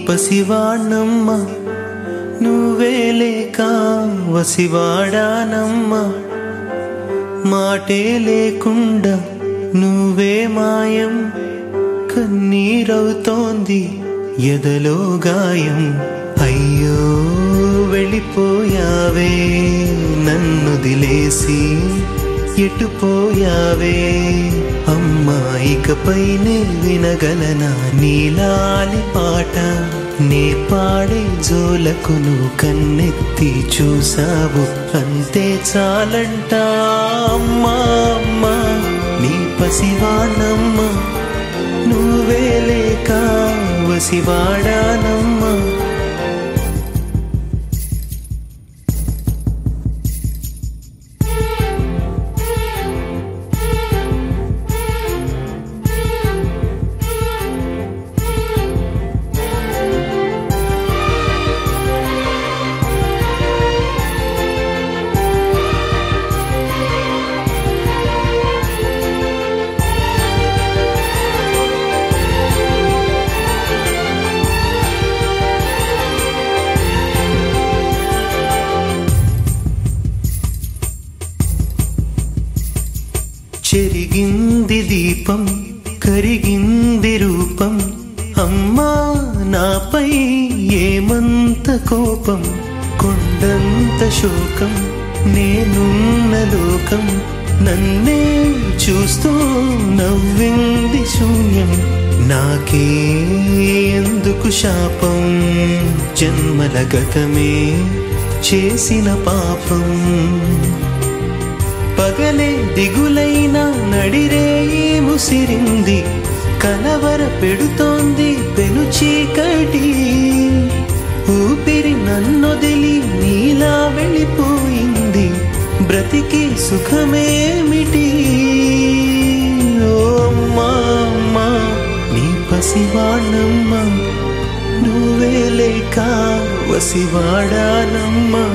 పసివాణ్ణమ్మ నువ్వే లేక వసివాడానమ్మ మాటే లేకుండా నువ్వే మాయం కన్నీరవుతోంది ఎదలో గాయం అయ్యో వెళ్ళిపోయావే నన్నుదిలేసి ఎటుపోయావే అమ్మా ఇకపైనే వినగలనా నీలాలి పాట నే పాడే జోలకు నువ్వు కన్నెత్తి చూసావు అంతే చాలంట అమ్మా అమ్మా నీ పసివాణమ్మ నువ్వే లేక వసివాడానమ్మా చెరిగింది దీపం కరిగింది రూపం అమ్మా నాపై ఏమంత కోపం కొండంత శోకం నేనున్న లోకం నన్నే చూస్తూ నవ్వింది శూన్యం నాకే ఎందుకు శాపం జన్మల గతమే చేసిన పాపం పగలే దిగులైన నడిరేయి ముసిరింది కలవర పెడుతోంది పెను చీకటి ఊపిరి నన్నొదిలి నీలా వెళ్ళిపోయింది బ్రతికి సుఖమేమిటి ఓ అమ్మా అమ్మా నీ పసివాణమ్మ నువ్వే లేక వసివాడానమ్మా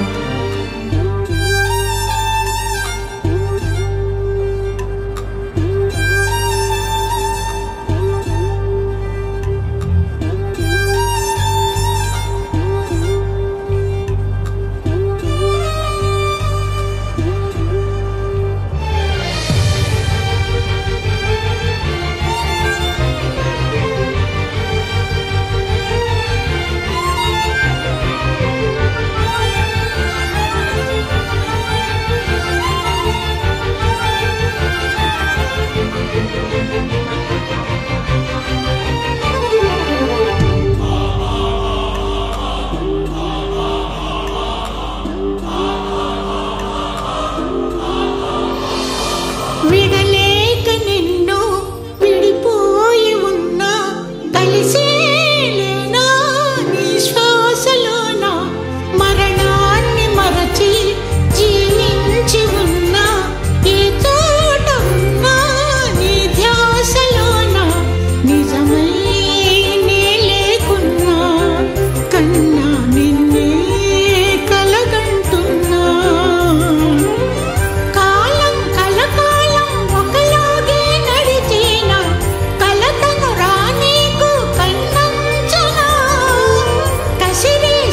విడలేక నిన్ను విడిపోయి ఉన్నా కలిసేలేనా నీ శ్వాసలోన మరణాన్ని మరచి జీవించి ఉన్నా ఏ చోట ఉన్నా నీ ధ్యాసలోన నిజమై నే లేకున్నా కన్నా నిన్నే కలగంటున్నా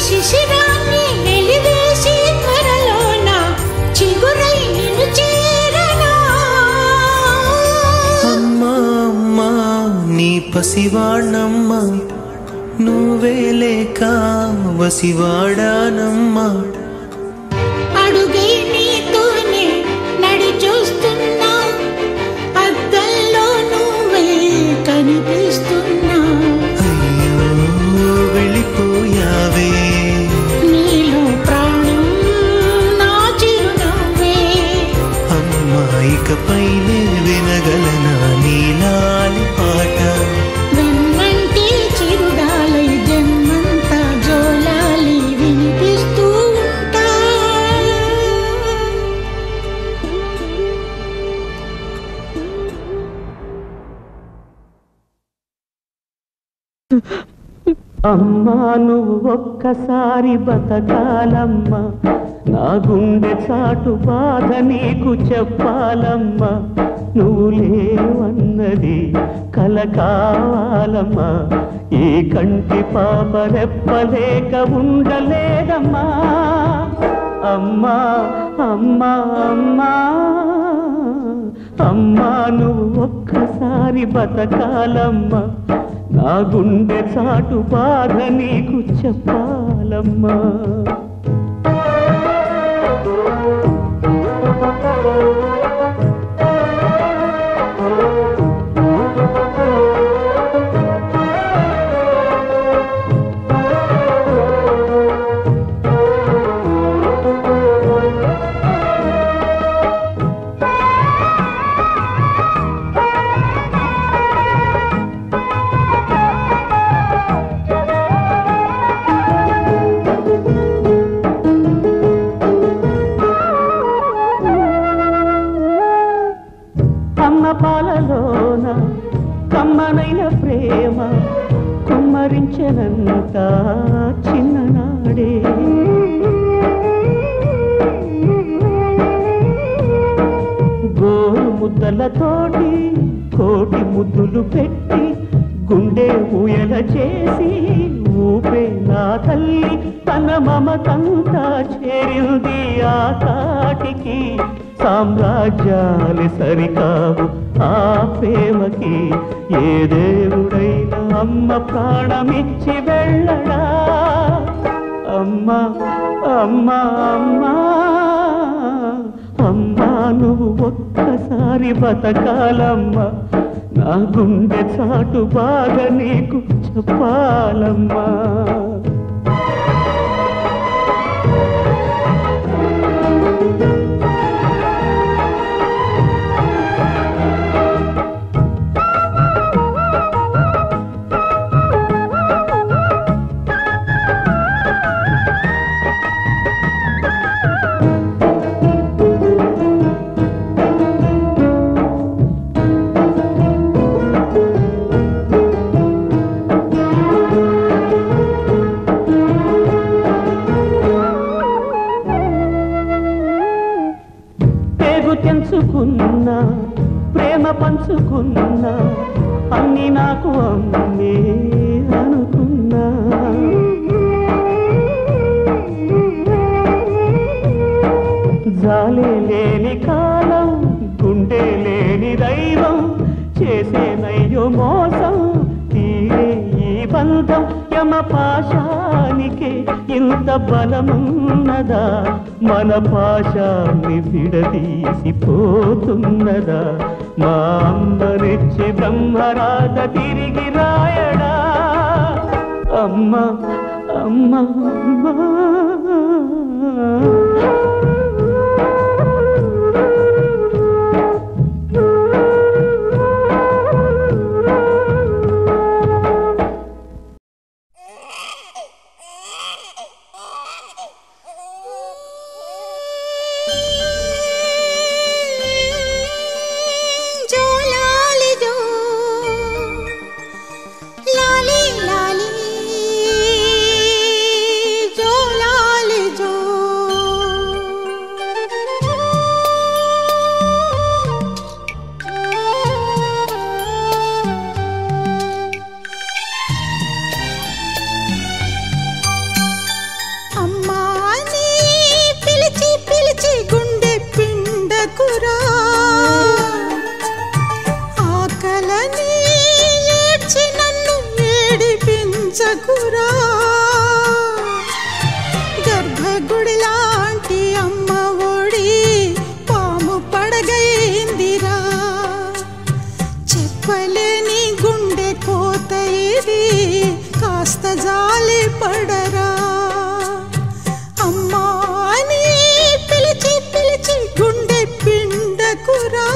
శిశిరాన్ని వెలివేసి త్వరలోన చిగురై నిన్ను చేరనా అమ్మా అమ్మా నీ పసివాణమ్మ నువ్వే లేక వసివాడానమ్మా అడుగై నీతోనే నడి చూస్తున్నా అద్దంలో నువ్వే కనిపిస్తున్నా అయ్యో వెళ్ళిపోయావే నీలో ప్రాణం నా చిరునవ్వే అమ్మా ఇకపైనే వినగలనా నీలాలి పాట వెన్నంటి చిరుగాలై జన్మంతా జోలాలి వినిపిస్తూ ఉంటా అమ్మా నువ్వు ఒక్కసారి బతకాలమ్మా, నా గుండె చాటు బాధ నీకు చెప్పాలమ్మా. నువ్వు లేవన్నది కల కావాలమ్మా, ఈ కంటి పాప రెప్పలేక ఉండలేదమ్మా. అమ్మా అమ్మా అమ్మా అమ్మా నువ్వు ఒక్కసారి బతకాలమ్మా, నా గుండె చాటు బాధ నీకు చెప్పాలమ్మా. పాలలోన కమ్మనైన ప్రేమ కుమ్మరించనంత చిన్ననాడే, గోరు ముద్దలతోటి కోటి ముద్దులు పెట్టి గుండె ఊయల చేసి ఊపే నా తల్లి తన మమతంతా చేరింది ఆ కాటికి. సామ్రాజ్యాలు సరికావు ఆ ప్రేమకి, ఏ దేవుడైనా అమ్మ ప్రాణమిచ్చి వెళ్ళడా. అమ్మా అమ్మా అమ్మా అమ్మా నువ్వు ఒక్కసారి బతకాలమ్మా, నా గుండె చాటు బాధ నీకు చెప్పాలమ్మా. తెంచుకున్నా ప్రేమ పంచుకున్నా అన్ని నాకు అమ్మే అనుకున్నా. జాలే లేని కాలం గుండె లేని దైవం చేసేనయ్యో మోసం తీరే ఈ బంధం. యమ పాశానికే ఇంత బలమున్నదా, మన పాశాన్ని విడదీసిపోతున్నదా. మా అమ్మనిచ్చి బ్రహ్మరాధ తిరిగి రాయడా. అమ్మా అమ్మా అమ్మా గర్భగుడి లాంటి అమ్మ ఒడి పాము పడగైందిరా. చెప్పలేని గుండె కోత ఇది కాస్త జాలి పడరా. అమ్మా అని పిలిచి పిలిచి గుండె పిండకురా.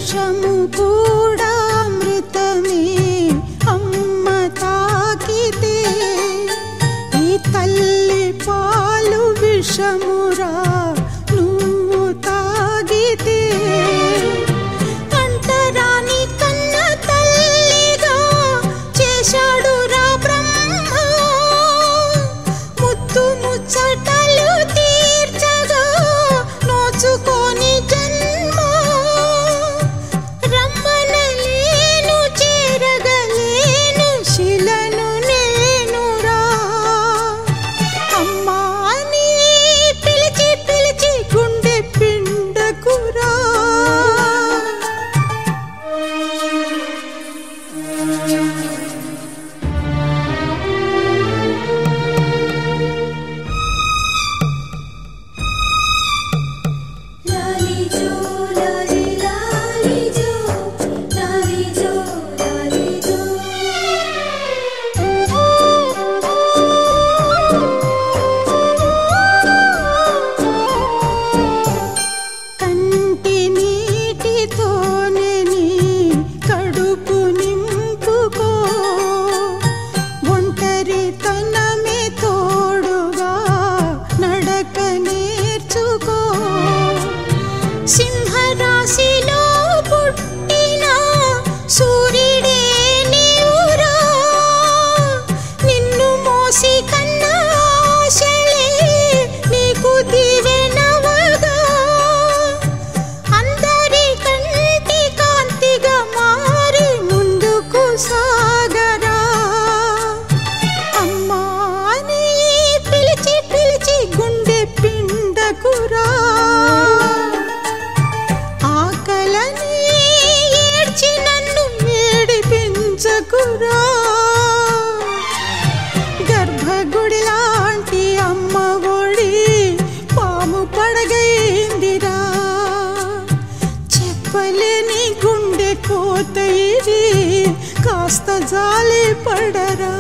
విషము కూడా అమృతమే అమ్మ తాకితే ఈ తల్లి పాలు విషమురా నువ్వు తాగితే అంటరాని కన్న తల్లిగా చేశాడు రా బ్రహ్మ ముత్తు ముచ్చటలు తీర్చగా నోచుకొని జన్మ రమ్మనలేను చేరగలేను శిలను నేనురా అమ్మా అని పిలిచి పిలిచి గుండె పిండకురా లాలి జో లాలి లాలి జో లాలి జో లాలి జో కంటి నీటితోనే నీ కడుపు నింపుకో ఒంటరితనమే తోడుగా నడక నేర్చుకో సింహరాశిలో పుట్టిన సూర్యుడే నీవురా నిన్ను మోసి కన్న ఆశలే నీకు దీవెనవగా అందరి కంటి కాంతిగా మారి ముందుకు సాగరా అమ్మా అని పిలిచి పిలిచి గుండె పిండకురా ఆకలని ఏడ్చి నన్ను ఏడిపించకురా గర్భగుడి లాంటి అమ్మ ఒడి పాము పడగైందిరా చెప్పలేని గుండె కోత ఇది కాస్త జాలి పడరా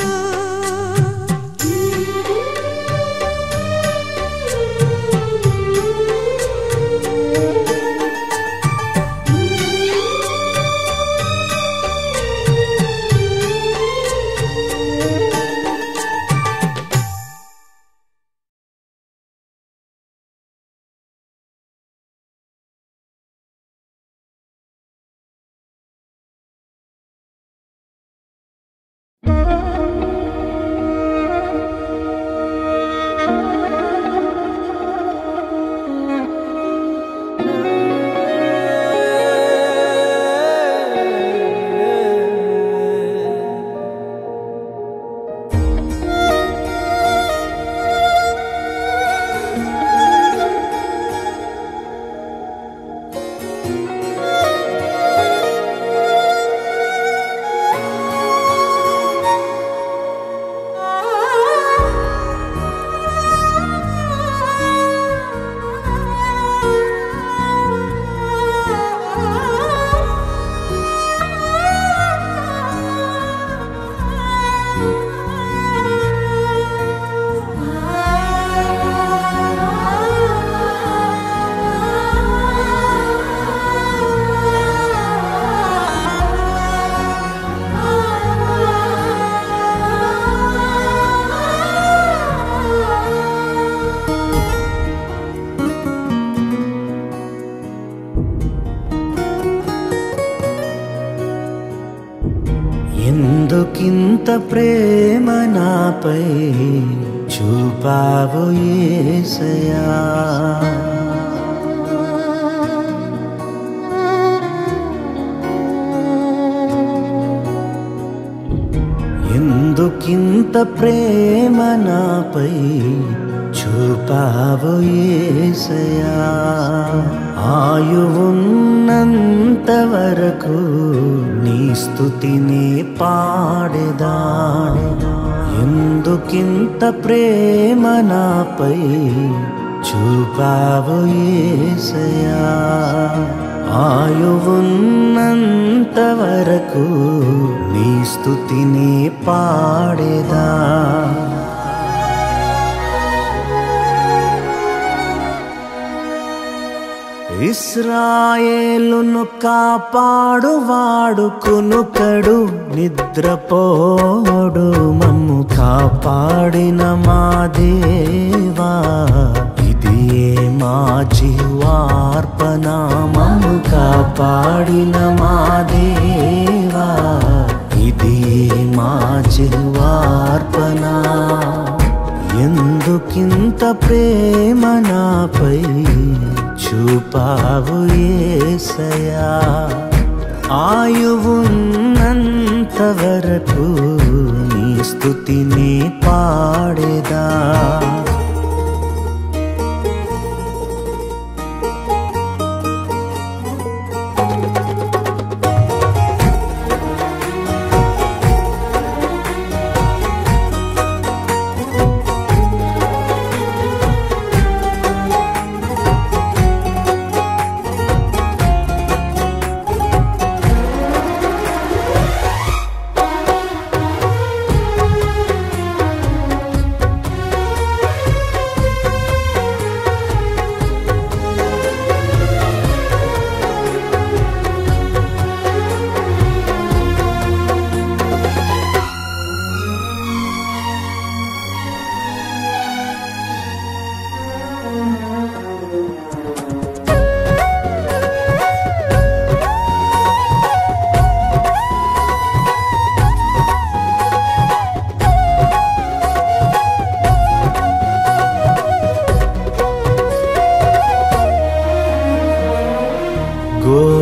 ఎందుకింత ప్రేమ నాపై చూపావు యేసయ్యా ఎందుకింత ప్రేమ నాపై చూపావు యేసయ్యా ఆయువున్నంత వరకు నీ స్తుతిని పాడెదా ఎందుకింత ప్రేమ నాపై చూపావు యేసయ్యా ఆయువున్నంత వరకు నీ స్తుతిని పాడెదా ఇస్రాయేలును కాపాడువాడు కునుకడు నిద్రపోడు మమ్ము కాపాడిన మా దేవా ఇదియే మా జీవార్పణ మమ్ము కాపాడిన మా దేవా ఇదియే మా జీవార్పణ ఎందుకింత ప్రేమ నాపై చూపావు యేసయ్యా ఆయువున్నంత వరకు నీ స్తుతిని పాడేదా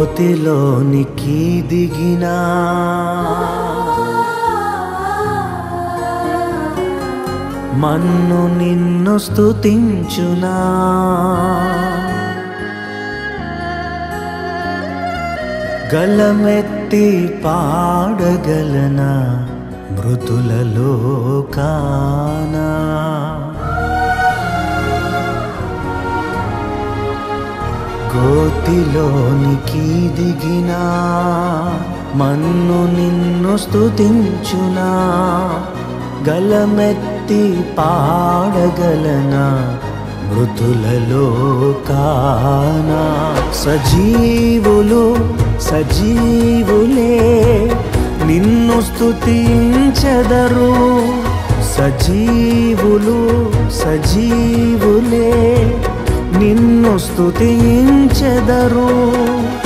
గోతిలోనికి దిగినా మన్ను నిన్ను స్తుతించునా గలమెత్తి పాడగలనా మృతులలో కానా గోతిలోనికి దిగినా మన్ను నిన్ను స్తుతించునా గలమెత్తి పాడగలనా మృతులలో కానా సజీవులే నిన్ను స్తుతించెదరు సజీవులే నిన్ను స్తుతించెదరు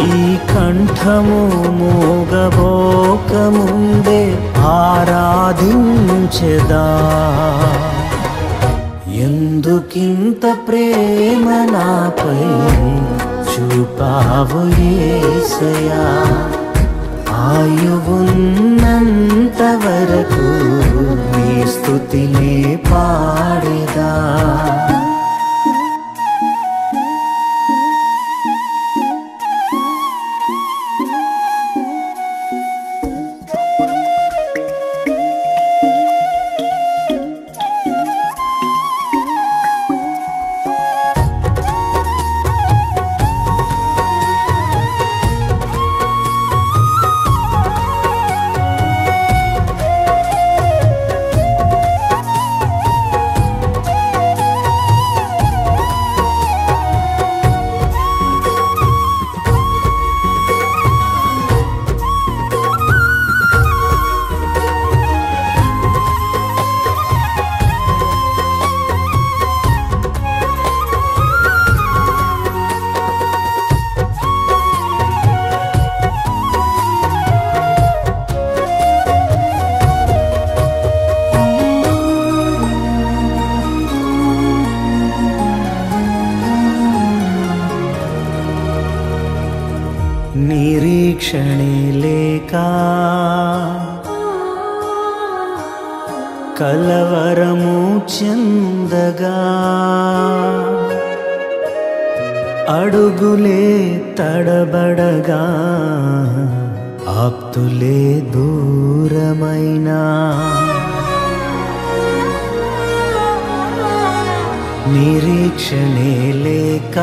ఈ కంఠము మూగబోకముందే ఆరాధించెదా ఎందుకింత ప్రేమ నాపై చూపావు యేసయ్యా ఆయువున్నంత వరకు నీ స్తుతిని పాడేదా నిరీక్షణే లేక కలవరము చెందగా అడుగులే తడబడగా ఆప్తులే దూరమైనా నిరీక్షణే లేక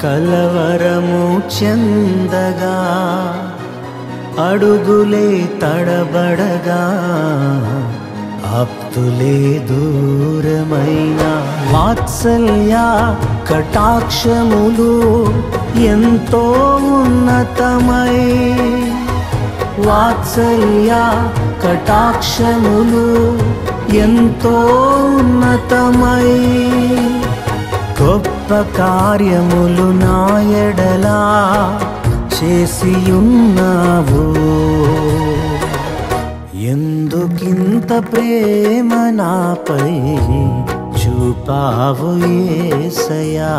కలవరము చెందగా అడుగులే తడబడగా ఆప్తులే దూరమైనా వాత్సల్య కటాక్షములు ఎంతో ఉన్నతమై, వాత్సల్య కటాక్షములు ఎంతో ఉన్నతమై, గొప్ప కార్యములు నా ఎడలా చేసియున్నావు. ఎందుకింత ప్రేమ నాపై చూపావు యేసయ్యా,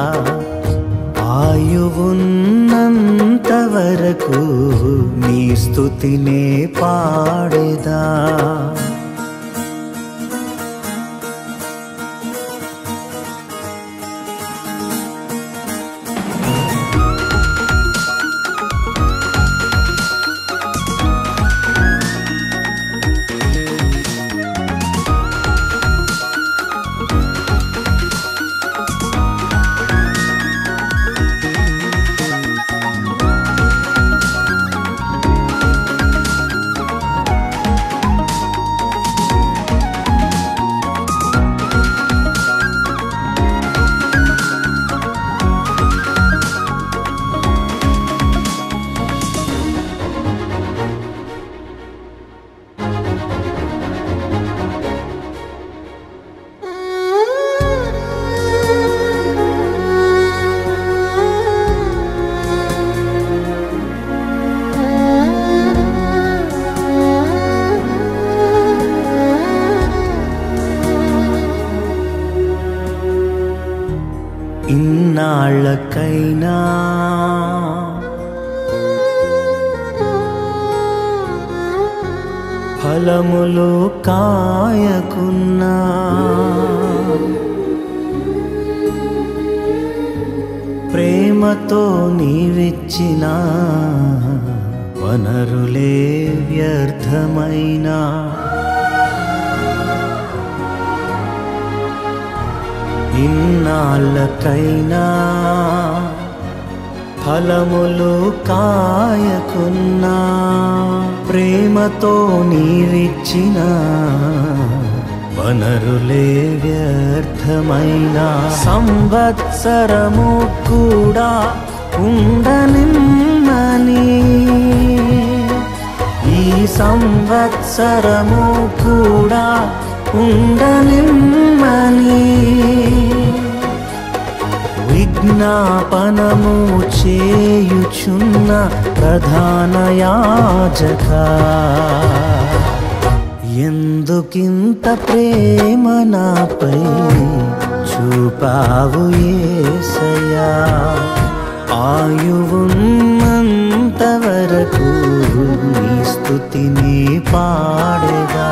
ఆయువున్నంత వరకు నీ స్తుతినే పాడేదా. ఇన్నాళ్ళకైనా ఫలములు కాయకున్నా, ప్రేమతో నీవిచ్చిన వనరులే వ్యర్థమైనా, ఇన్నాళ్ళకైనా ఫలములు కాయకున్నా, ప్రేమతో నీవిచ్చిన వనరులే వ్యర్థమైనా, సంవత్సరము కూడా ఉండనిమ్మని, ఈ సంవత్సరము కూడా ఉండనిమ్మని విజ్ఞాపనము చేయుచున్న ప్రధాన యాజక, ఎందుకింత ప్రేమ నాపై చూపావు యేసయ్యా, ఆయువున్నంత వరకు నీ స్తుతిని పాడేదా.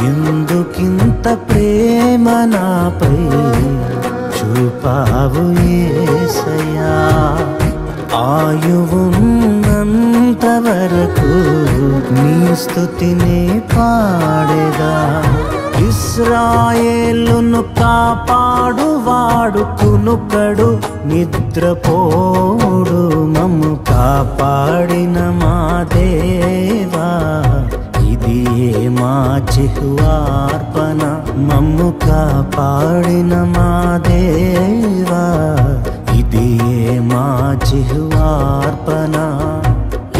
ఎందుకింత ప్రేమ నాపై చూపావు యేసయ్యా, ఆయువున్నంత వరకు నీ స్తుతిని పాడేదా. ఇశ్రాయేలును కాపాడువాడు కునుకడు నిద్రపోడు, మమ్ము కాపాడిన మా దేవా ఇదియే మా జిహ్వార్పణ, మమ్ము కాపాడిన మా దేవా ఇదియే మా జిహ్వార్పణ.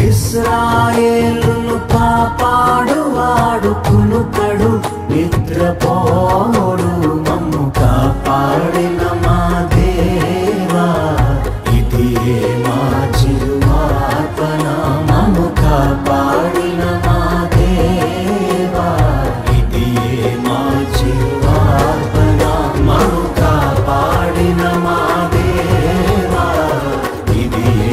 ఇశ్రాయేలును కాపాడువాడు కునుకడు నిద్రపోడు, మమ్ము కాపాడిన మా దేవా ఇదియే మా జిహ్వార్పణ, మమ్ము కాపాడిన మా దేవా ఇదియే మా జిహ్వార్పణ, మమ్ము కాపాడిన మా దేవా ఇదియే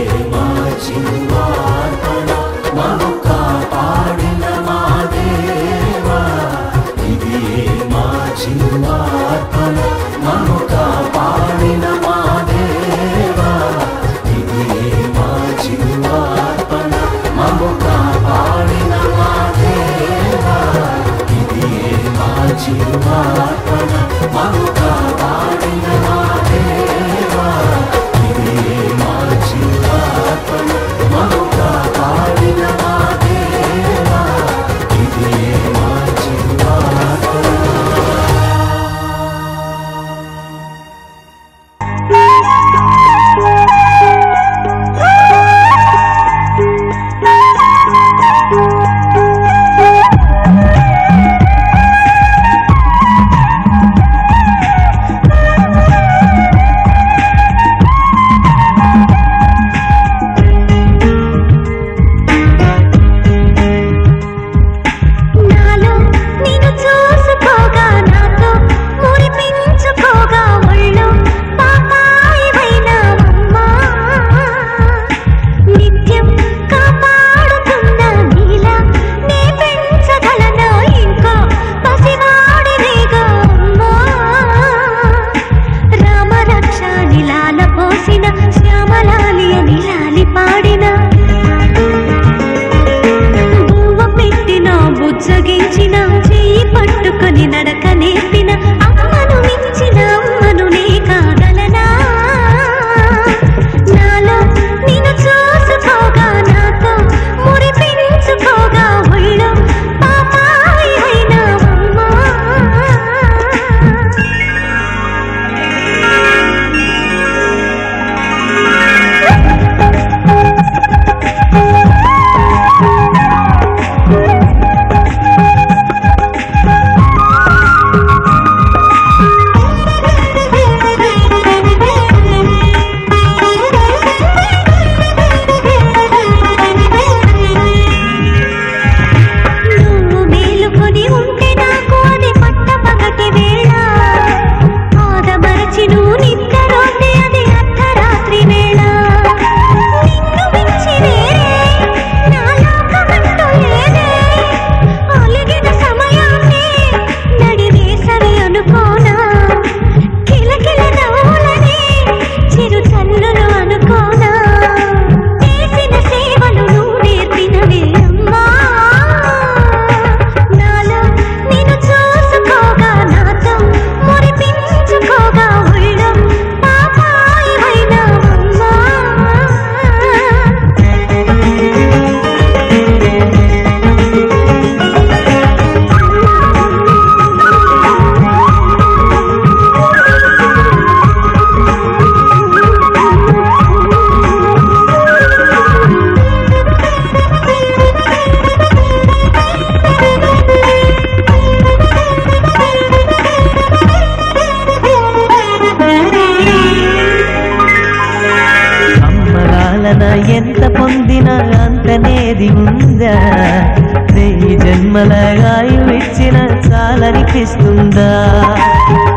కనిపిస్తుందా?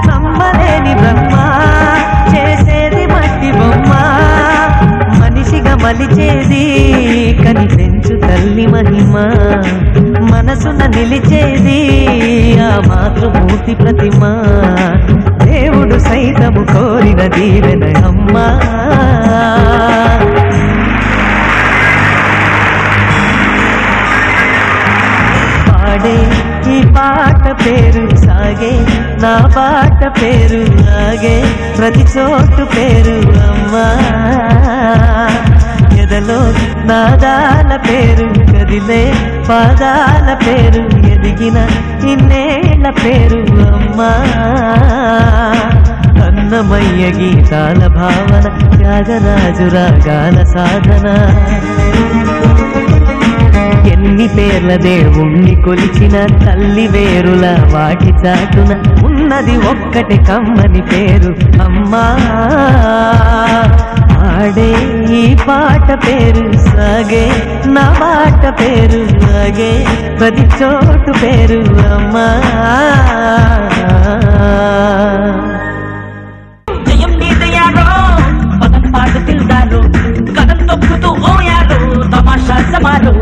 నమ్మలేని బ్రహ్మ చేసేది మట్టి బొమ్మ, మనిషిగా మలిచేది కనిపించు తల్లి మహిమ, మనసున నిలిచేది ఆ మాతృమూర్తి ప్రతిమ, దేవుడు సైతము కోరిన దీవెన అమ్మా. పాడే ఈ పాట పేరు సాగే, నా పాట పేరు ఆగే, ప్రతి చోటు పేరు అమ్మా. ఎదలో నాదాల పేరు కదిలే పాదాల పేరు, ఎదిగిన ఇన్నేళ్ల పేరు అమ్మా. అన్నమయ్య గీతాల భావన, త్యాగరాజు రాగాల సాధన, ఎన్ని పేర్ల దేవుణ్ణి కొలిచిన తల్లి వేరుల వాటి చాటున ఉన్నది ఒక్కటి కమ్మని పేరు అమ్మా. ఆడే ఈ పాట పేరు సాగే, నా పాట పేరు ఆగే, ప్రతి చోటు పేరు అమ్మా. జయం నీదయారో పదం పాడుతున్నారు, కథం తొక్కుతూ ఓయారు తమాషా సమారు.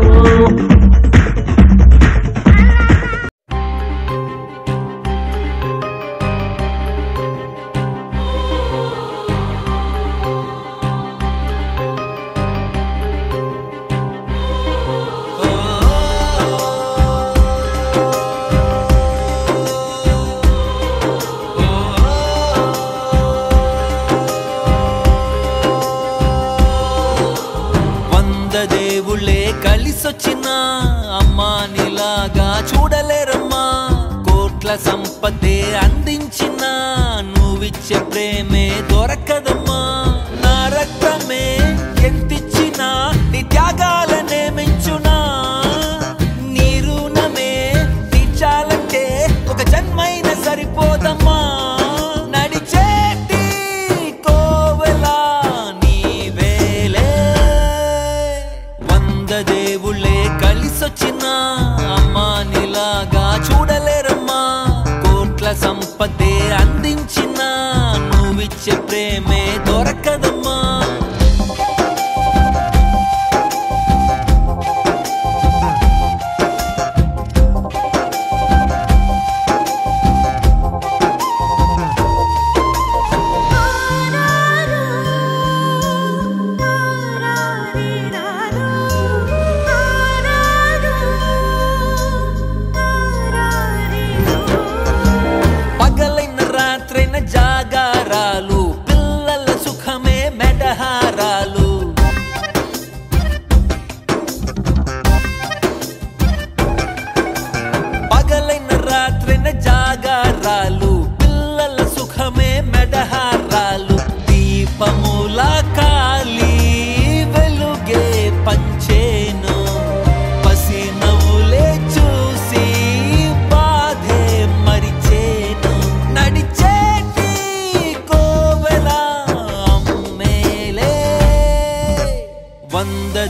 దేవుళ్ళే కలిసొచ్చిన అమ్మా నీలాగా చూడలేరమ్మా, కోట్ల సంపదే అందించిన నువ్విచ్చే ప్రేమే దొరకదమ్మా. నా రక్తమే ఎంతిచ్చినా నీ త్యాగాలనే మెంచునా, నీ రుణమే తీర్చాలంటే ఒక జన్మైన సరిపోదమ్మా. నడిచేటి కోవెలా నీవేలే, దేవుళ్ళే కలిసొచ్చిన అమ్మా నీలాగా చూడలేరమ్మా, కోట్ల సంపదే అందించిన నువ్విచ్చే ప్రేమే దొరకదమ్మా. జాగారాలు పిల్లల సుఖమే మెడహారాలు, పగలైన రాత్రైన జాగారాలు పిల్లల సుఖమే మెడహారాలు, దీపముల కాలి వెలుగే పంచేను, పసి నవ్వులే చూసి బాధే మరిచేను. నడిచే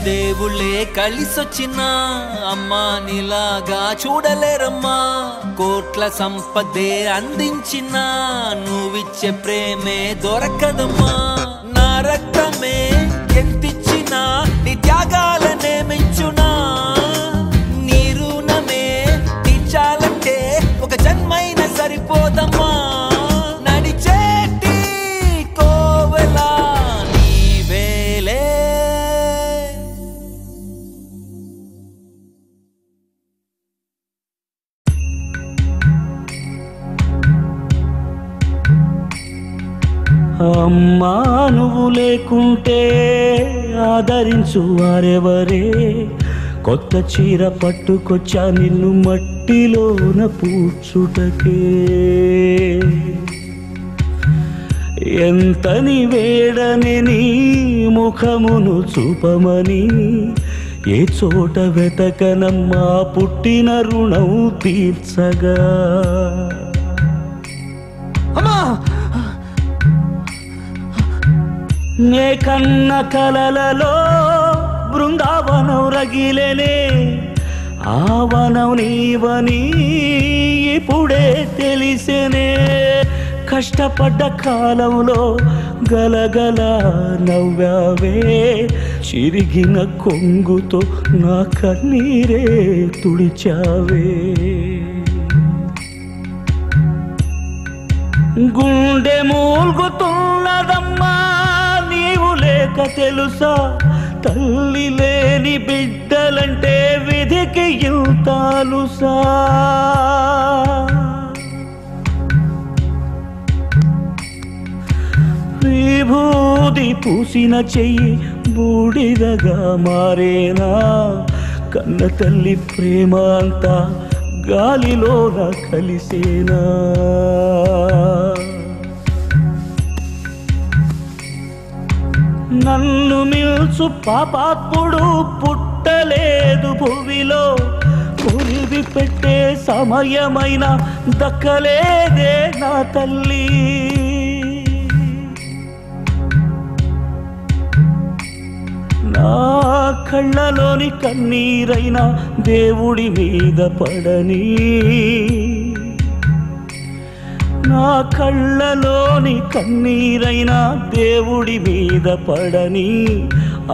దేవుళ్ళే కలిసొచ్చిన అమ్మా నీలాగా చూడలేరమ్మా, కోట్ల సంపదే అందించిన నువ్విచ్చే ప్రేమే దొరకదమ్మా. నా రక్తమే ఎంతిచ్చినా నీ త్యాగాలనే మెంచునా, నీ రుణమే తీర్చాలంటే ఒక జన్మైన సరిపోదమ్మా. నడిచేటి కోవెలా నీవేలే. అమ్మా నువ్వు లేకుంటే ఆదరించు వారెవరే, కొత్త చీర పట్టుకొచ్చా నిన్ను మట్టిలోన పూడ్చుటకే. ఎంతని వేడని నీ ముఖమును చూపమని, ఏ చోట వెతకనమ్మా పుట్టిన రుణం తీర్చగా. నే కన్న కలలలో బృందావనం రగిలేనే, ఆవనం నీవని ఇప్పుడే తెలిసేనే కష్టపడ్డ కాలంలో గలగల నవ్వావే చిరిగిన కొంగుతో నా కన్నీరే తుడిచావే గుండె మూల్గుతున్నదమ్మా నీవు లేక తెలుసా తల్లి లేని బిడ్డలంటే విధికి ఇంతాలుసా విభూది పూసిన చెయ్యి బూడిదగా మారేనా కన్న తల్లి ప్రేమ అంతా గాలిలోన కలిసేనా నన్ను మిల్చు పాపాత్ముడు పుట్టలేదు భూమిలో పురివి పెట్టే సమయమైన దక్కలేదే నా తల్లి నా కళ్ళలోని కన్నీరైనా దేవుడి మీద పడని నా కళ్ళలోని కన్నీరైనా దేవుడి మీద పడని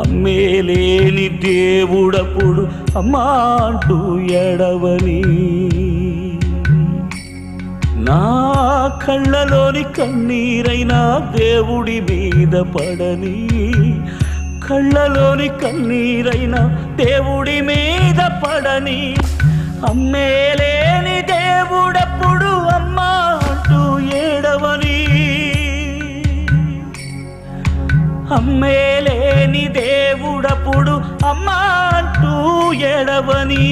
అమ్మేలేని దేవుడప్పుడు అమ్మా అంటూ ఎడవని నా కళ్ళలోని కన్నీరైనా దేవుడి మీద పడని కళ్ళలోని కన్నీరైనా దేవుడి మీద పడని అమ్మేలేని దేవుడప్పుడు అమ్మా అంటూ ఏడవని అమ్మేలేని దేవుడప్పుడు అమ్మా అంటూ ఏడవని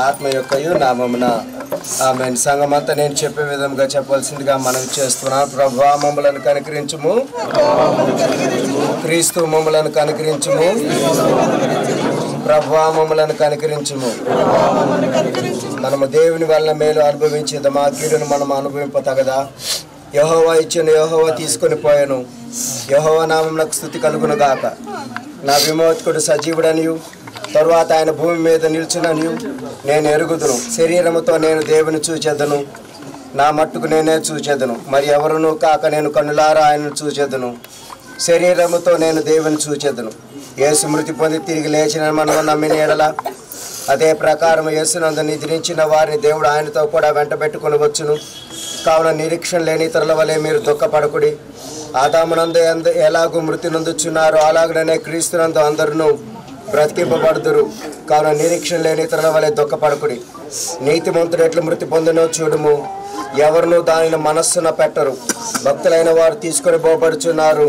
ఆత్మ యొక్కయు నామమున ఆమేన్. సంఘమంతా నేను చెప్పే విధంగా చెప్పాల్సిందిగా మనం చేస్తున్నాం. ప్రభువా మమ్మలను కనికరించుము, క్రీస్తు మమ్మలను కనికరించుము, ప్రభువా మమ్మలను కనికరించుము. మనము దేవుని వలన మేలు అనుభవించేది మా కీడును మనం అనుభవింపతగదా? యెహోవా ఇచ్చిన యెహోవా తీసుకొని పోయాను. యెహోవా నామమునకు స్తుతి కలుగును గాక. నా విమోచకుడు సజీవుడనియు తరువాత ఆయన భూమి మీద నిల్చుననియు నేను ఎరుగుదును. శరీరముతో నేను దేవుని చూచెదను, నా మట్టుకు నేనే చూచెదను. మరి ఎవరునూ కాక నేను కన్నులారా ఆయనను చూచెదను. శరీరముతో నేను దేవుని చూచెదను. యేసు మృతి పొంది తిరిగి లేచిన మనం నమ్మిన ఎడల అదే ప్రకారం యేసునందు నిద్రించిన వారిని దేవుడు ఆయనతో కూడా వెంటబెట్టుకుని వచ్చును. కావున నిరీక్షణ లేని ఇతరుల వలె మీరు దుఃఖపడకుడి. ఆదామునందు ఎలాగూ మృతి నొందుచున్నారో అలాగనే క్రీస్తునందు అందరూ బ్రతికింపబడుదురు. కావున నిరీక్షణ లేని ఇతరుల వలె దుఃఖపడకుడి. నీతిమంతుడు ఎట్లు మృతి పొందినో చూడుము. ఎవరునూ దానిని మనస్సున పెట్టరు. భక్తులైన వారు తీసుకొని పోబడుచున్నారు.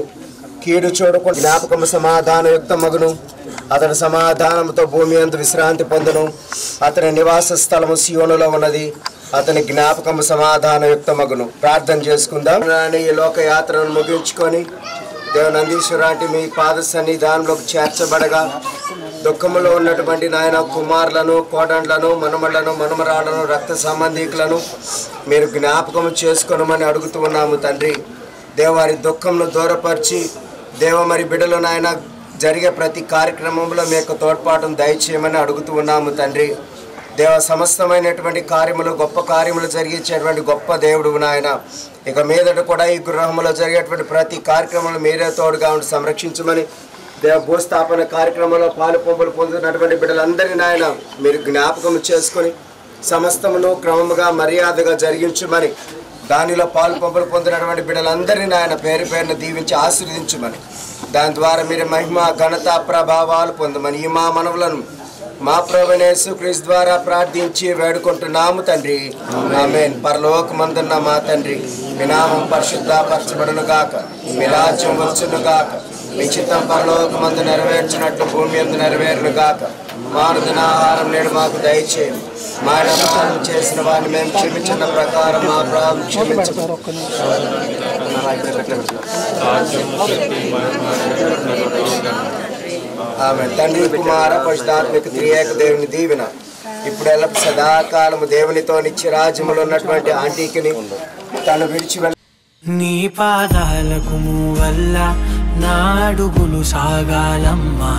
కీడు చూడకుండా జ్ఞాపకము సమాధానయుక్తమగును. అతని సమాధానంతో భూమి అందు విశ్రాంతి పొందును. అతని నివాస స్థలము సియోనులో ఉన్నది. అతని జ్ఞాపకము సమాధానయుక్తమగును. ప్రార్థన చేసుకుందాం. ఈ లోక యాత్రను ముగించుకొని దేవనందీశ్వరాంటి మీ పాద సన్నిధానంలోకి చేర్చబడగా దుఃఖములో ఉన్నటువంటి నాయన కుమారులను, కోడండ్లను, మనమళ్లను, మనమరాళ్లను, రక్త సంబంధికులను మీరు జ్ఞాపకం చేసుకోనమని అడుగుతూ ఉన్నాము తండ్రి. దేవారి దుఃఖంను దూరపరిచి మరి బిడ్డలు నాయన జరిగే ప్రతి కార్యక్రమంలో మీ యొక్క తోడ్పాటును దయచేయమని అడుగుతూ ఉన్నాము తండ్రి. సమస్తమైనటువంటి కార్యములు, గొప్ప కార్యములు జరిగించేటువంటి గొప్ప దేవుడు నాయన. ఇక మీదట కూడా ఈ గృహంలో జరిగేటువంటి ప్రతి కార్యక్రమంలో మీరే తోడుగా ఉండి సంరక్షించమని భూస్థాపన కార్యక్రమంలో పాలు పంపులు పొందుతున్నటువంటి బిడ్డలందరినీ నాయన మీరు జ్ఞాపకం చేసుకొని సమస్తమును క్రమముగా మర్యాదగా జరిగించమని, దానిలో పాలు పంపులు పొందినటువంటి బిడ్డలందరినీ నాయన పేరు పేరును దీవించి ఆశీర్వదించమని, దాని ద్వారా మీరు మహిమ, ఘనత, ప్రభావాలు పొందమని ఈ మా మనవులను మా ప్రభువైన యేసుక్రీస్తు ద్వారా ప్రార్థించి వేడుకుంటున్నాము తండ్రి. ఆమేన్. పరలోకమందున్న మా తండ్రి, మీ నామం పరిశుద్ధపరచబడును గాక. మీ రాజ్యం వచ్చును గాక. మీ చిత్తం పరలోకమందు నెరవేర్చినట్లు భూమి యందు నెరవేరును గాక. మారుదిన ఆహారం నేడు మాకు దయచేయండి. మా అపరాధం చేసిన వారిని మేము క్షమించిన ప్రకారం మా అపరాధం క్షమించము. ఆమె తండ్రి, కుమార, పరిశుద్ధాత్మిక త్రియేక దేవుని దీవెన ఇప్పుడు ఎల్లప్పుడూ సదాకాలము దేవునితో నిత్య రాజ్యములో ఉన్నటువంటి ఆంటీకిని తను విడిచి నీ పాదాలకు వల్ల నా అడుగులు సాగాలమ్మా.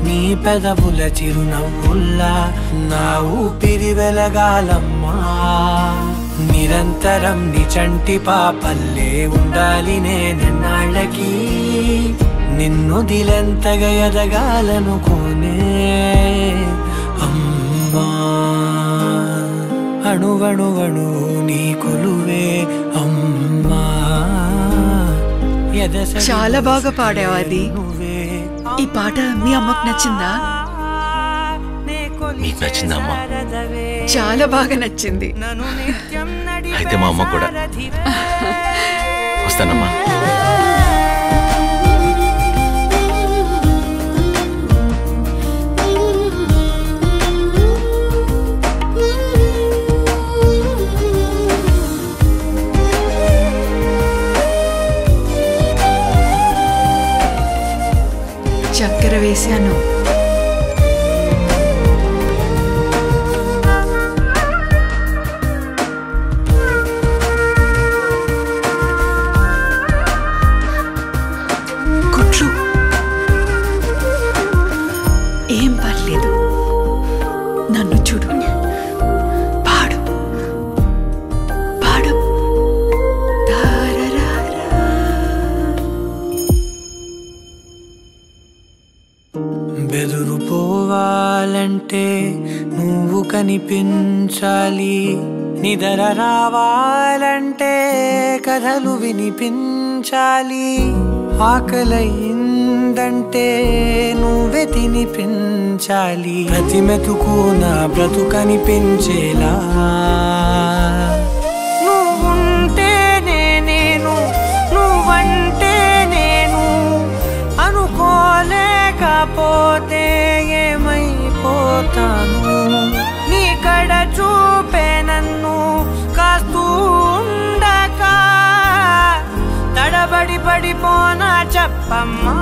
నీ పెదవుల చిరునవ్వుల్లా నా ఊపిరి వెలగాలమ్మా. నిరంతరం నీ చంటి పాపల్లే ఉండాలి నేనెన్నాళ్ళకి. నిన్ను దిలెంతగా ఎదగాలనుకోనే అమ్మా. అణువణువణు నీ కొలువే అమ్మా. చాలా బాగా పాడావు. అది ఈ పాట మీ అమ్మకు నచ్చిందా? మీకు నచ్చిందా అమ్మా? చాలా బాగా నచ్చింది. అయితే మా అమ్మ కూడా. వస్తానమ్మా. చక్కెర వేశాను. కుట్లు ఏం పర్లేదు. నన్ను చూడు. పాడు పాడు. బెదురుపోవాలంటే నువ్వు కనిపించాలి. నిద్ర రావాలంటే కథలు వినిపించాలి. ఆకలయిందంటే నువ్వే తినిపించాలి. ప్రతి మెతుకు నా బ్రతుకనిపించేలా నువ్వుంటేనే నేను, నువ్వంటే నేను. అనుకోలేకపోతే ఏమైపోతాను. నీ కడ చూపే నన్ను కాస్తూ ఉండక తడబడి పడిపోనా చెప్పమ్మా.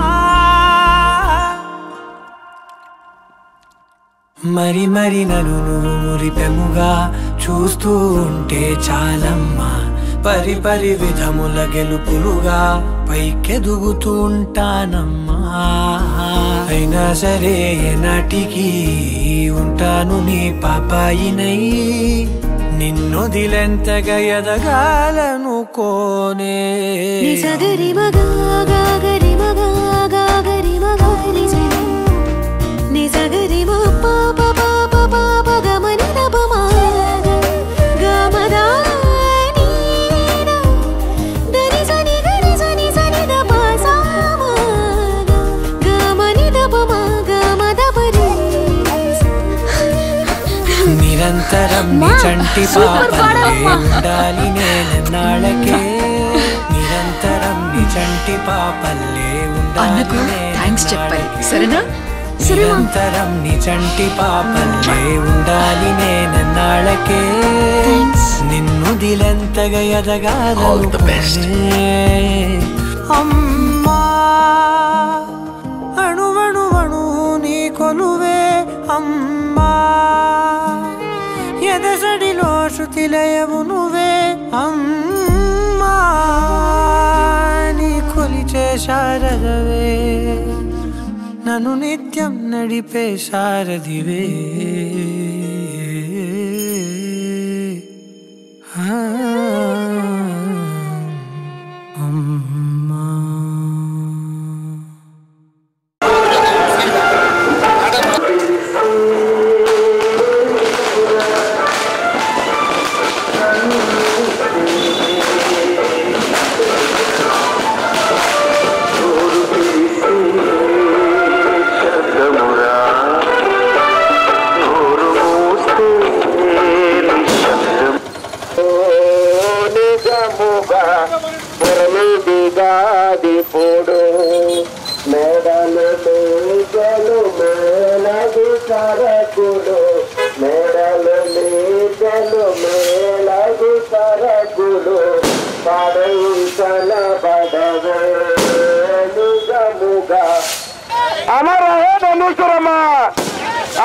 మరి మరి నన్ను నువ్వు మురిపెముగా చూస్తూ ఉంటే చాలమ్మా పరి పరి విధముల గెలుపులుగా పైకెదుగుతూ ఉంటానమ్మా అయినా సరే నాటికి ఉంటాను నీ పాపాయినై నిన్నొదిలెంతగా ఎదగాలనుకోనే సగరి మగా గాగరి మగా గాగరి మగా ని సగరి మా పాప పాప పాప గమని దపమా గమదా దని సని గరి సని సని దప సామా గమని దపమా గమదపరి నిరంతరం నీ చంటి పాపల్లే ఉండాలి నేనన్నాళ్ళకే నిరంతరం నీ చంటి పాపల్లే అన్నకు థ్యాంక్స్ చెప్పాలి సరేనా నిరంతరం నీ చంటి పాపల్లే ఉండాలి నేనన్నాళ్ళకే నిన్నొదిలెంతగా ఎదగాలనుకోనే అమ్మా అణువణువణు నీ కొలువే అమ్మా ఎదసడిలో శృతిలయవు నువ్వే అమ్మా నీ కొలిచే శారదవే నన్ను నిత్యం నడిపే సారథివే అమ్మా పొడు మేడలు మేఘలు మేలగు సరకుడు మేడలు మేఘలు మేలగు సరకుడు పడైతన పడవే నిజముగా అమర హే ధనుసురమా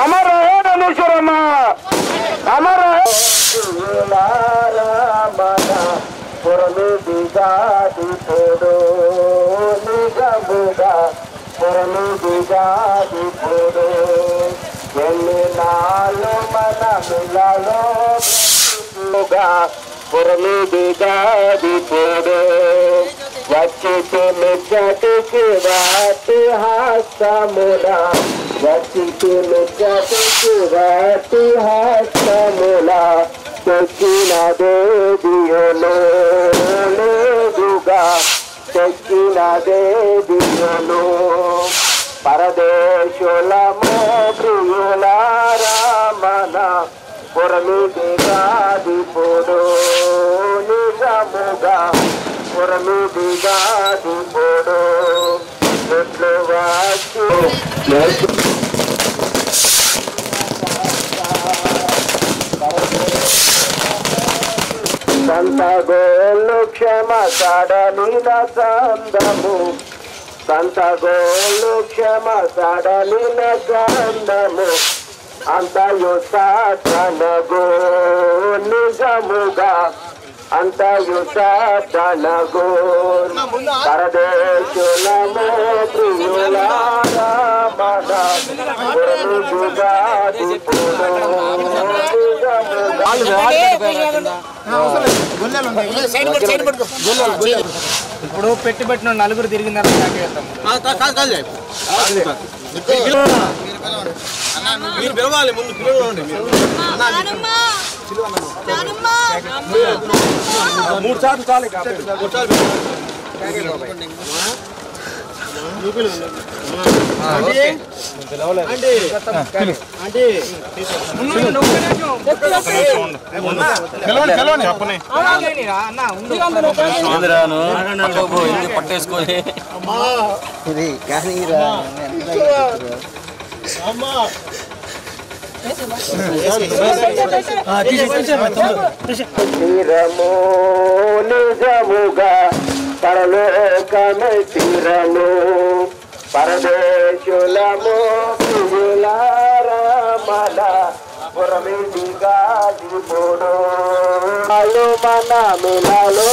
అమర హే ధనుసురమా అమర రామన పురమి దిగాది పొడు నిజముగా పురమి దిగాది పొడు ఎన్ని నాలు మన మిలలో పురమి దిగాది పొడు వచ్చితే మెచ్చటికి వాటి హాస్తముల వచ్చితే మెచ్చటికి వాటి హాస్తముల తెచ్చిన దేవియలో లేదుగా తెచ్చిన దేవియలో పరదేశులమో ప్రియులారామన పురమిది గాది పొడు నిజముగా పురమిది గాది పొడు ఎట్లు వచ్చి సంత గోళ్ళు క్షమ సడలిన సందము సంత గోళ్ళు క్షమ సడలిన సందము అంతయు సాధనగో నిజముగా అంతయు సాధనగో పరదేశులమో ప్రియులారామన పురమిదిగాది పొడు ఇప్పుడు పెట్టి పెట్టిన నలుగురు తిరిగిందని మీరు పిలవాలి ముందు పిలవండి మూడు సార్లు చాలు పట్టేసుకొని తీరము నిజముగా పరలోకమే తీరము పరదేశులము ప్రియులారామన మల పురమిటి గాలి పోడో ఆలో మన మిలాలో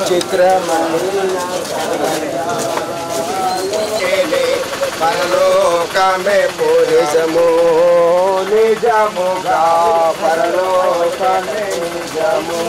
చిత్రమణి పరలోకమే నిజము నిజముగా పరలోకమే నిజము.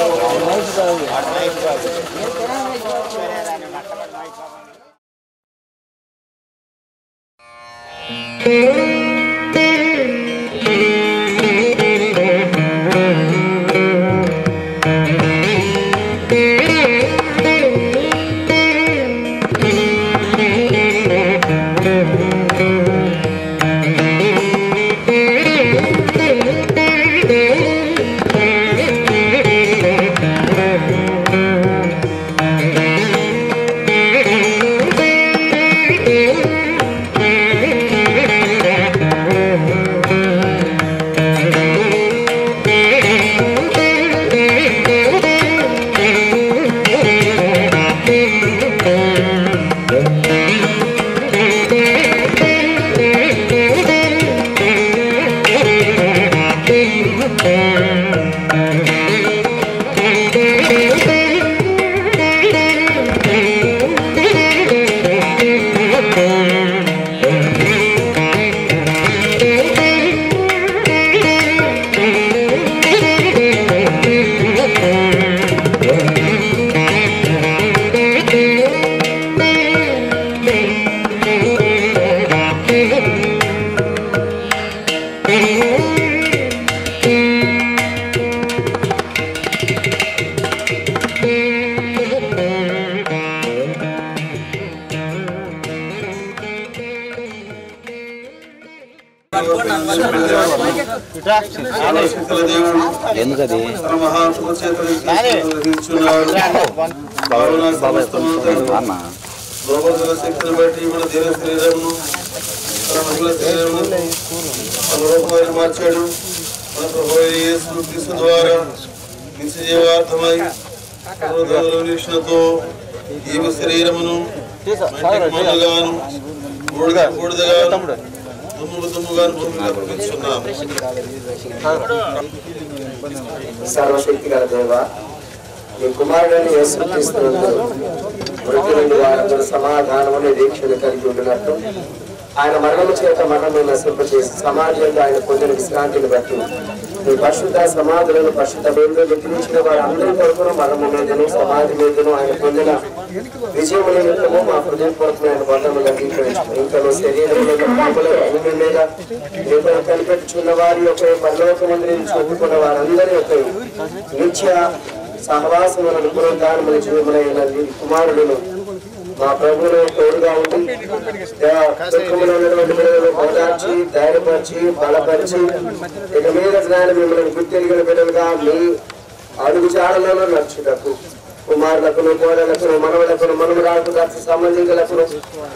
ఎందుకది శక్తిని బట్టి మన దేవ శరీరము అనురూపమైన మార్చాడు. మన ప్రభు యేసు క్రీస్తు ద్వారా నిత్య జీవార్థమై వీక్షణతో జీవ శరీరమును మనుగాను బూడిదగాను సర్వశక్తి గల దేవ, నీ కుమారుడని యేసుక్రీస్తునందు మృతి నుండి వారందరూ సమాధానము నిరీక్షణ కలిగి ఉండినట్టు ఆయన మరణము చేత మరణము నశింపచేసి సమాజంలో ఆయన పొందిన విశ్రాంతిని బట్టి నీ పరిశుద్ధ సమాధులను పరిశుద్ధ వేదిలో వ్యతిరించిన వారందరి కొరకును మరణము మీదను సమాధి మీదను ఆయన పొందిన విజయము నిమిత్తము మా హృదయపూర్వకమైన బంధములు అంగీకరించు. ఇంకా శరీరంలో భూమి మీద నీకు కనిపెట్టుచున్న వారి యొక్క పరలోకమందు నుంచి ఒప్పుకున్న వారందరి యొక్క నిత్య సహవాసములను పునరుద్ధానములు జీవములైన కుమారులను మా ప్రభువును తోడుగా ఉండి దుఃఖములో ఉన్నటువంటి బిడ్డలను ఓదార్చి ధైర్యపరిచి బలపరిచి ఇక మీద జ్ఞానం మిమ్మల్ని గుర్తెరిగిన బిడ్డలుగా మీ అడుగు జాడలలో నడుచుటకు కుమారులకును కోడలకును మనవలకును మనమరాలకు దర్శ సంబంధికులకును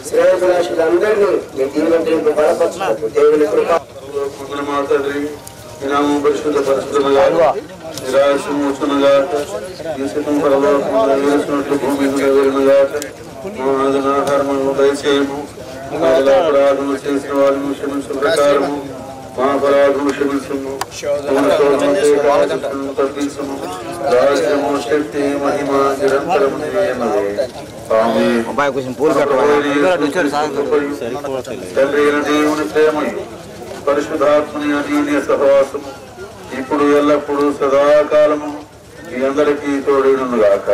శ్రేయభిలాషులందరినీ మీ దీవెనకు బలపరచుటకు దేవుని కృప మాట్లాడి నామం పరిశుద్ధ పరిశుద్ధముగా నిరాశముగా ఈ సిద్ధం పరలోకమునట్లు భూమి మీద ఆహారమును దయచేయము. అపరాధములు చేసిన వారిని క్షమించిన ప్రకారము మా అపరాధములు క్షమించము. తప్పించము. రాజ్యము శక్తి మహిమ నిరంతరము తండ్రి అయిన దేవుని ప్రేమయు పరిశుద్ధాత్మని అన్యోన్య సహవాసము ఇప్పుడు ఎల్లప్పుడూ సదాకాలము మీ అందరికీ తోడుగాక.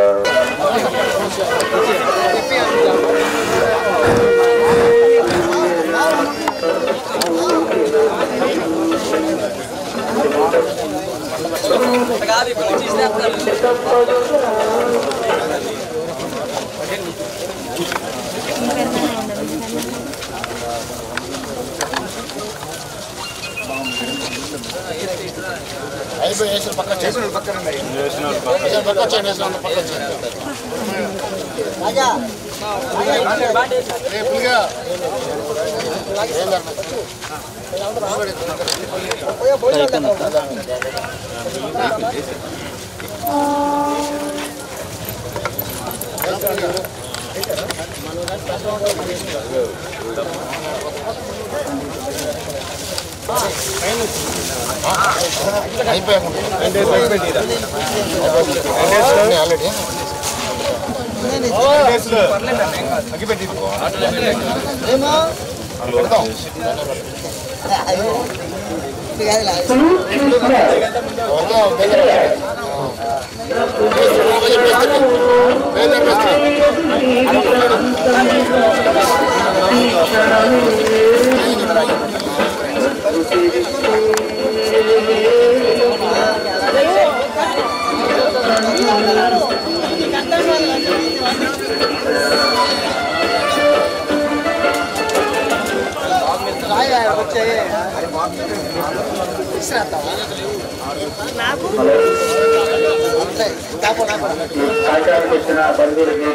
కార్యక్రమానికి వచ్చిన బంధువులకి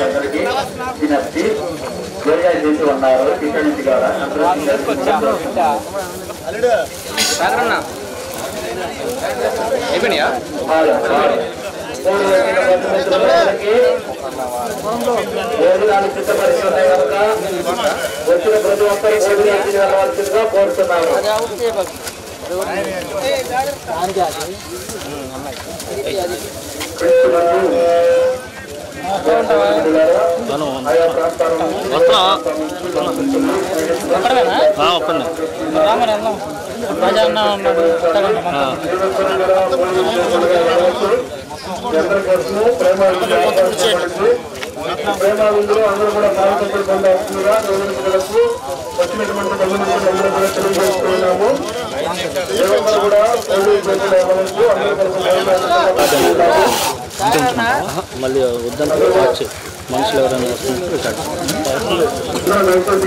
అందరికీ వినతి వేరుగా చేసి ఉన్నారు కిషన్ నుంచి కూడా అయిపోయినాయా భోజనాలు సిద్ధపరిచి ఉన్నాయి కనుక వచ్చిన ప్రతి ఒక్కరి భోజనాలు వెళ్ళవలసిందిగా కోరుతున్నాము. ఆయా ప్రాంతాలను ప్రేమావిందులో అందరూ కూడా పాల్గొనడం పొందాల్సిందిగా పిల్లలకు వచ్చినటువంటి అందరూ కూడా తెలియజేస్తున్నాము. దేవంలో కూడా మళ్ళీ వద్దంటే మనుషులు ఎవరైనా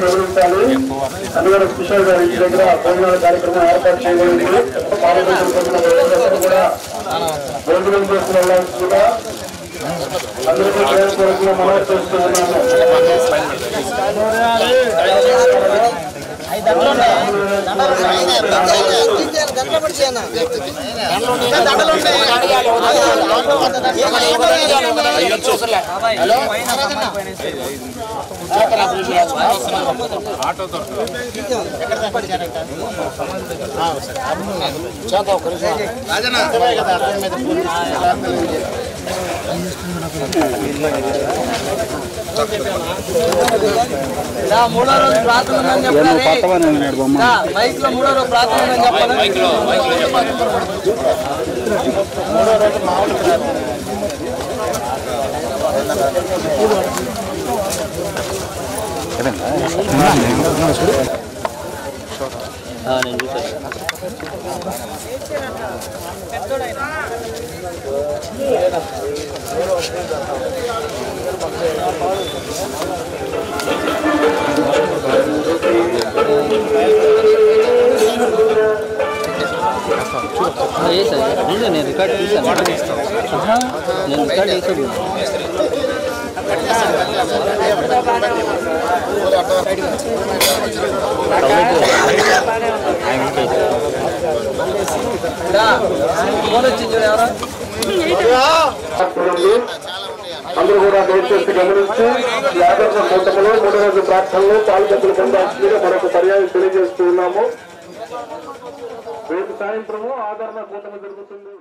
గమనించాలి. అందువల్ల కిషోర్ గారి ఇంటి దగ్గర భోజనాల కార్యక్రమం ఏర్పాటు చేయబడింది. కూడా భోజనం చేసిన వాళ్ళకి కూడా అందరికీ ప్రేమపూర్వకంగా మనవి చేస్తున్నాము. మూడో రోజు ప్రార్థన మైక్ లో మూడో రోజు ప్రార్థన మూడో రోజు మామూలు నేను చూసాను. నేను రికార్డ్ చేశాను. నేను రికార్డ్ చేశాను. అందరూ కూడా దయచేసి గమనించి యాదవ కూటమిలో 3 రోజు ప్రార్థనలో పాల్గొంటులు పొందాల్సిందిగా మరొక పర్యాయం తెలియజేస్తూ ఉన్నాము. రేపు సాయంత్రము ఆదరణ కూటమి జరుగుతుంది.